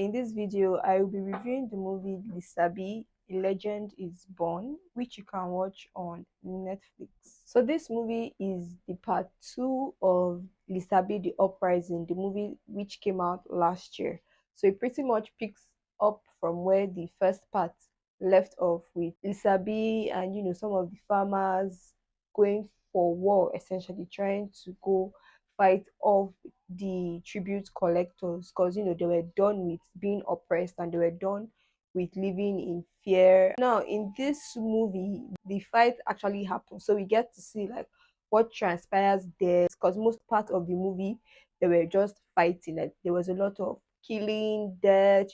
in this video, I will be reviewing the movie Lisabi, A Legend is Born, which you can watch on Netflix. So this movie is the part two of Lisabi the Uprising, the movie which came out last year. So it pretty much picks up from where the first part left off, with Lisabi and some of the farmers going for war, essentially trying to go fight off the tribute collectors, because they were done with being oppressed and they were done with living in fear. Now in this movie the fight actually happens, so we get to see like what transpires there, because most part of the movie they were just fighting. Like there was a lot of killing, death,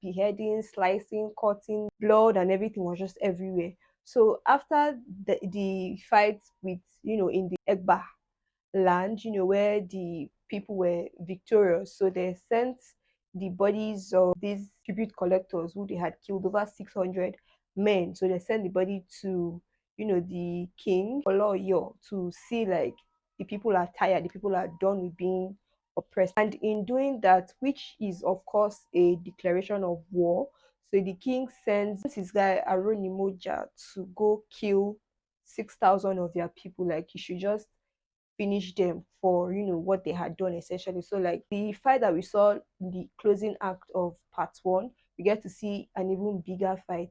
beheading, slicing, cutting, blood and everything was just everywhere. So after the fight with in the Egba land, where the people were victorious. So they sent the bodies of these tribute collectors who they had killed, over 600 men. So they sent the body to, the king Oloyo, to see like the people are tired, the people are done with being oppressed. And in doing that, which is of course a declaration of war, so the king sends his guy Aronimoja to go kill 6,000 of their people. Like he should just finish them for what they had done, essentially. So like the fight that we saw in the closing act of part one, we get to see an even bigger fight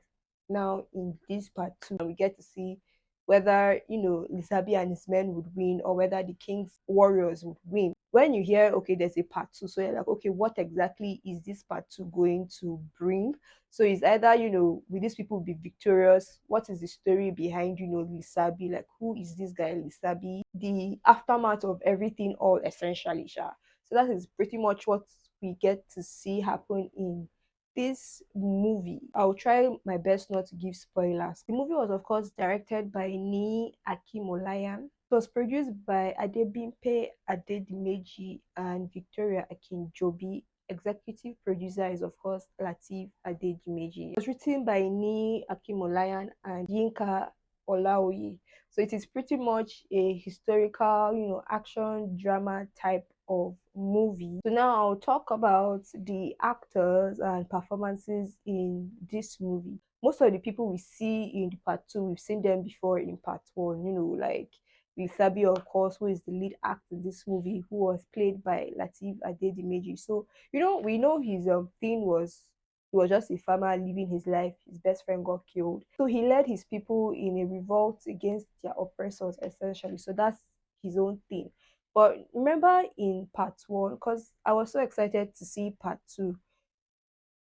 now in this part two, and we get to see whether Lisabi and his men would win, or whether the king's warriors would win. When you hear okay there's a part two, so you're like, okay, what exactly is this part two going to bring? So it's either, will these people be victorious? What is the story behind, Lisabi? Like, who is this guy, Lisabi? The aftermath of everything, all essentially, sha. So that is pretty much what we get to see happen in this movie. I'll try my best not to give spoilers. The movie was, of course, directed by Niyi Akinmolayan. It was produced by Adebimpe Adedimeji and Victoria Akinjobi. Executive producer is, of course, Lateef Adedimeji. It was written by Niyi Akinmolayan and Yinka Olaoye. So it is pretty much a historical, action drama type of movie. So now I'll talk about the actors and performances in this movie. Most of the people we see in the part two, we've seen them before in part one, like Lisabi, of course, who is the lead actor in this movie, who was played by Lateef Adedimeji. So, we know his thing was he was just a farmer living his life. His best friend got killed. So he led his people in a revolt against their oppressors, essentially. So that's his own thing. But remember in part one, because I was so excited to see part two.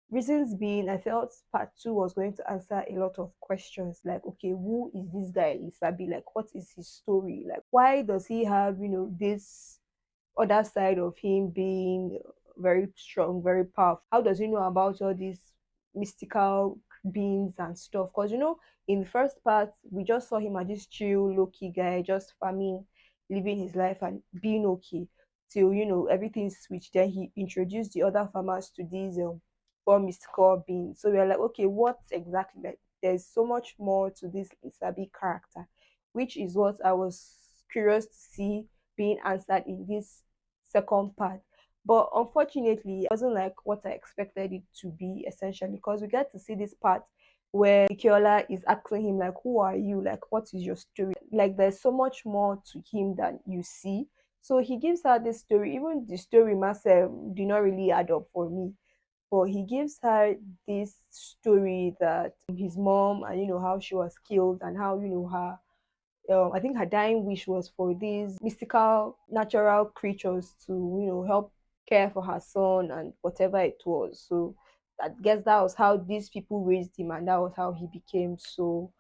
Reasons being, I felt part two was going to answer a lot of questions, like, okay, who is this guy, Lisabi? Like, what is his story? Like, why does he have, this other side of him being very strong, very powerful? How does he know about all these mystical beings and stuff? Because in the first part, we just saw him as this chill, low-key guy, just farming, living his life and being okay. Till everything switched. Then he introduced the other farmers to these four mystical beings. So we are like, okay, what exactly? Like, there's so much more to this Isabi character, which is what I was curious to see being answered in this second part. But unfortunately, it wasn't like what I expected it to be, essentially, because we get to see this part where Ikiola is asking him, like, who are you? Like, what is your story? Like, there's so much more to him than you see. So he gives her this story. Even the story myself did not really add up for me, but he gives her this story that his mom, and how she was killed, and how her I think her dying wish was for these mystical natural creatures to help care for her son and whatever it was. So I guess that was how these people raised him, and that was how he became so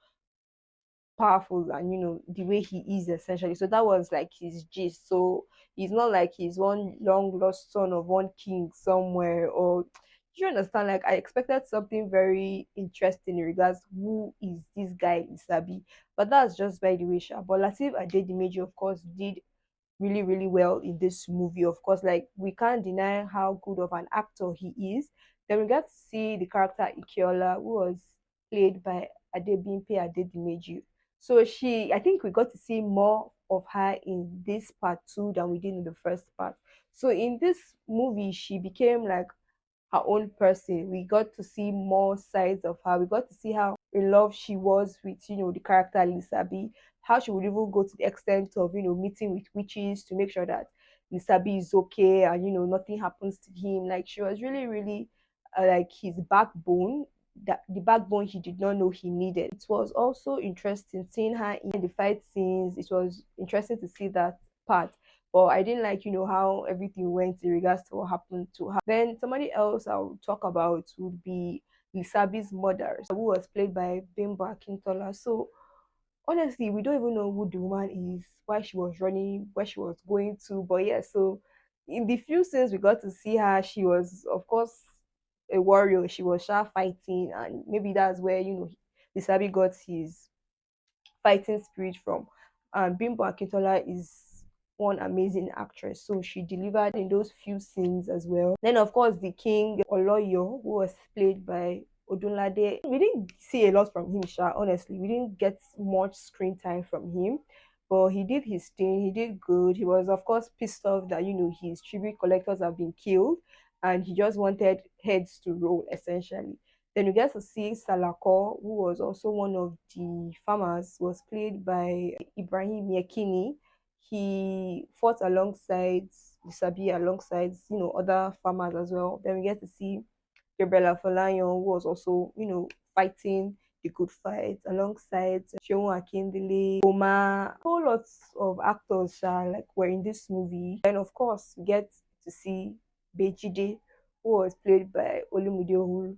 powerful, and the way he is, essentially. So that was like his gist. So he's not like he's one long lost son of one king somewhere, or you understand? Like, I expected something very interesting in regards who is this guy Isabi, but that's just by the way. But Lateef Adedimeji, of course, did really really well in this movie. Of course, like, we can't deny how good of an actor he is. Then we got to see the character Ikiola, who was played by Adebimpe Adedimeji. So I think we got to see more of her in this part two than we did in the first part. So in this movie, she became like her own person. We got to see more sides of her. We got to see how in love she was with, the character Lisabi, how she would even go to the extent of, meeting with witches to make sure that Lisabi is okay and, nothing happens to him. Like she was really, really like his backbone, that the backbone he did not know he needed. It was also interesting seeing her in the fight scenes. It was interesting to see that part. But I didn't like, how everything went in regards to what happened to her. Then somebody else I would talk about would be Lisabi's mother, who was played by Bimbo Akintola. So honestly, we don't even know who the woman is, why she was running, where she was going to. But yeah, so in the few scenes we got to see her, she was of course a warrior. She was sharp fighting, and maybe that's where Lisabi got his fighting spirit from. And Bimbo Akintola is one amazing actress, so she delivered in those few scenes as well. Then, of course, the king Oloyo, who was played by Odunlade, we didn't see a lot from him, Sha. Honestly, we didn't get much screen time from him, but he did his thing. He did good. He was, of course, pissed off that his tribute collectors have been killed, and he just wanted heads to roll essentially. Then you get to see Salako, who was also one of the farmers, was played by Ibrahim Yekini. He fought alongside Lisabi, alongside other farmers as well. Then we get to see Gabriela Folayan, who was also fighting the good fight alongside Seun Akindele, Oma, whole lots of actors like were in this movie. And of course, we get to see Bejide, who was played by Olumide.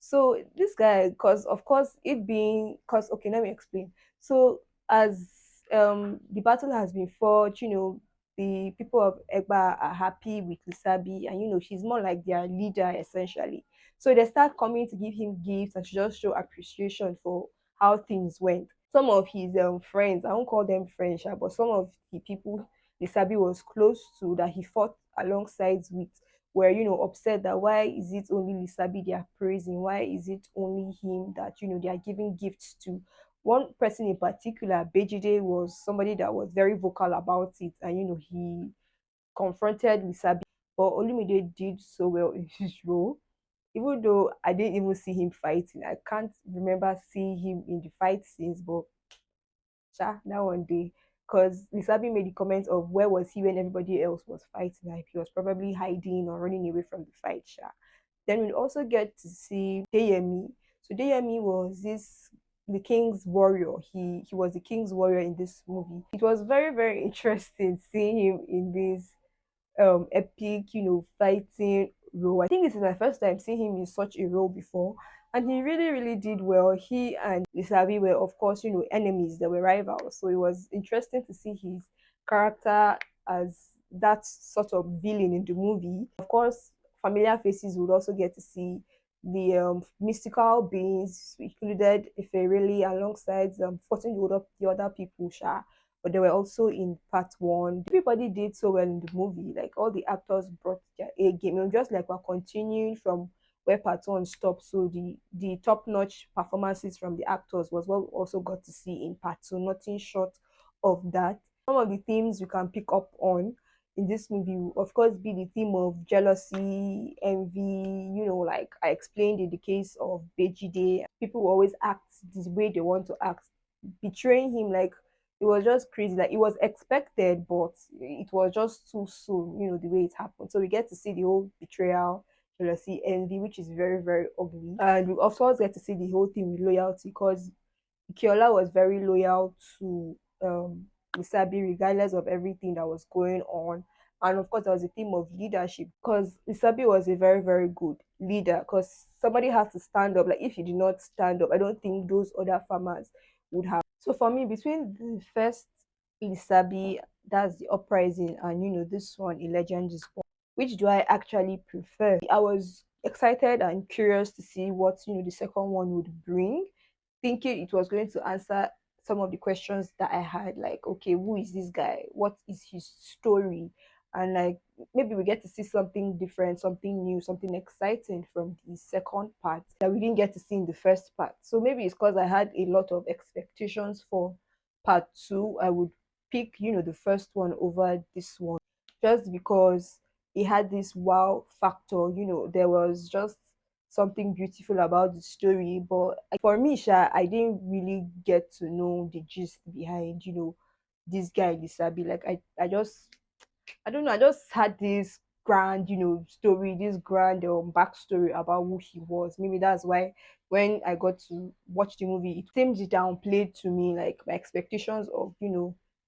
So this guy, because of course it being, because okay, let me explain. So as the battle has been fought, the people of Egba are happy with Lisabi, and she's more like their leader essentially. So they start coming to give him gifts and to just show appreciation for how things went. Some of his friends, I won't call them friends, but some of the people Lisabi was close to, that he fought alongside with, were upset that why is it only Lisabi they are praising? Why is it only him that they are giving gifts to? One person in particular, Bejide, was somebody that was very vocal about it, and he confronted Lisabi, but Olumide did so well in his role. Even though I didn't even see him fighting, I can't remember seeing him in the fight scenes, but that one day, because Lisabi made the comment of where was he when everybody else was fighting, like he was probably hiding or running away from the fight. Then we also get to see Deyemi. So Deyemi was the king's warrior. He was the king's warrior in this movie. It was very, very interesting seeing him in this epic, fighting role. I think this is my first time seeing him in such a role before. And he really, really did well. He and Lisabi were, of course, enemies. They were rivals. So it was interesting to see his character as that sort of villain in the movie. Of course, familiar faces would also get to see the mystical beings, included Iferili, alongside 14 the other people, Sha, but they were also in part one. Everybody did so well in the movie. Like all the actors brought their A game. And just like we're continuing from where part one stopped. So the top notch performances from the actors was what we also got to see in part two. Nothing short of that. Some of the themes you can pick up on in this movie will of course be the theme of jealousy, envy, like I explained in the case of Bejide. People will always act the way they want to act, betraying him. Like it was just crazy. Like it was expected, but it was just too soon, the way it happened. So we get to see the whole betrayal, jealousy, envy, which is very, very ugly. And we of course get to see the whole thing with loyalty, because Ikiola was very loyal to Lisabi regardless of everything that was going on. And of course, there was a theme of leadership, because Lisabi was a very, very good leader, because somebody had to stand up. Like if you did not stand up, I don't think those other farmers would have. So for me, between the first Lisabi, that's the uprising, and this one, A Legend is Born, which do I actually prefer? I was excited and curious to see what the second one would bring, thinking it was going to answer some of the questions that I had, like, okay, who is this guy? What is his story? And like maybe we get to see something different, something new, something exciting from the second part that we didn't get to see in the first part. So maybe it's because I had a lot of expectations for part two. I would pick, the first one over this one, just because it had this wow factor. There was just something beautiful about the story. But for me, Sha, I didn't really get to know the gist behind, this guy Lisabi. Like I don't know, I just had this grand, story, this grand backstory about who he was. Maybe that's why when I got to watch the movie, it seemed downplayed to me. Like my expectations of,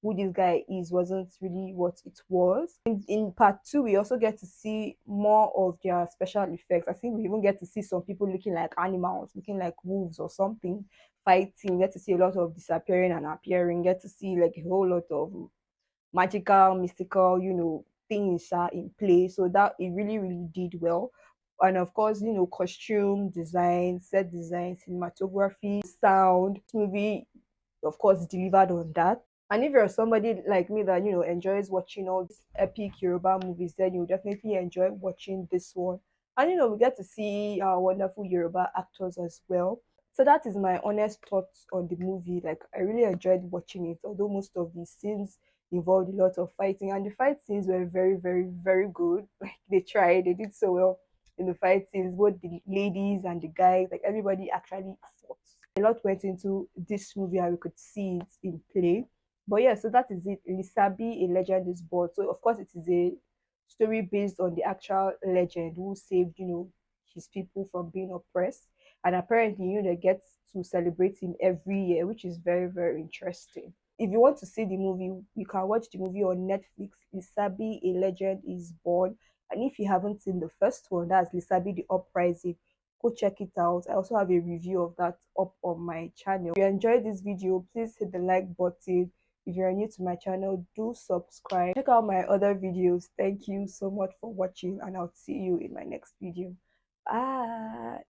who this guy is wasn't really what it was. In part two, we also get to see more of their special effects. I think we even get to see some people looking like animals, looking like wolves or something, fighting. Get to see a lot of disappearing and appearing. Get to see like a whole lot of magical, mystical, things are in play. So that it really, really did well. And of course, costume design, set design, cinematography, sound, movie, of course, delivered on that. And if you're somebody like me that enjoys watching all these epic Yoruba movies, then you'll definitely enjoy watching this one. And we get to see our wonderful Yoruba actors as well. So that is my honest thoughts on the movie. Like I really enjoyed watching it, although most of the scenes involved a lot of fighting, and the fight scenes were very, very, very good. Like they tried, they did so well in the fight scenes, both the ladies and the guys. Like everybody actually fought. A lot went into this movie, and we could see it in play. But yeah, so that is it. Lisabi, a legend is born. So of course, it is a story based on the actual legend who saved, his people from being oppressed. And apparently, they get to celebrate him every year, which is very, very interesting. If you want to see the movie, you can watch the movie on Netflix. Lisabi, a legend is born. And if you haven't seen the first one, that's Lisabi the Uprising, go check it out. I also have a review of that up on my channel. If you enjoyed this video, please hit the like button. If you're new to my channel, do subscribe. Check out my other videos. Thank you so much for watching, and I'll see you in my next video. Bye.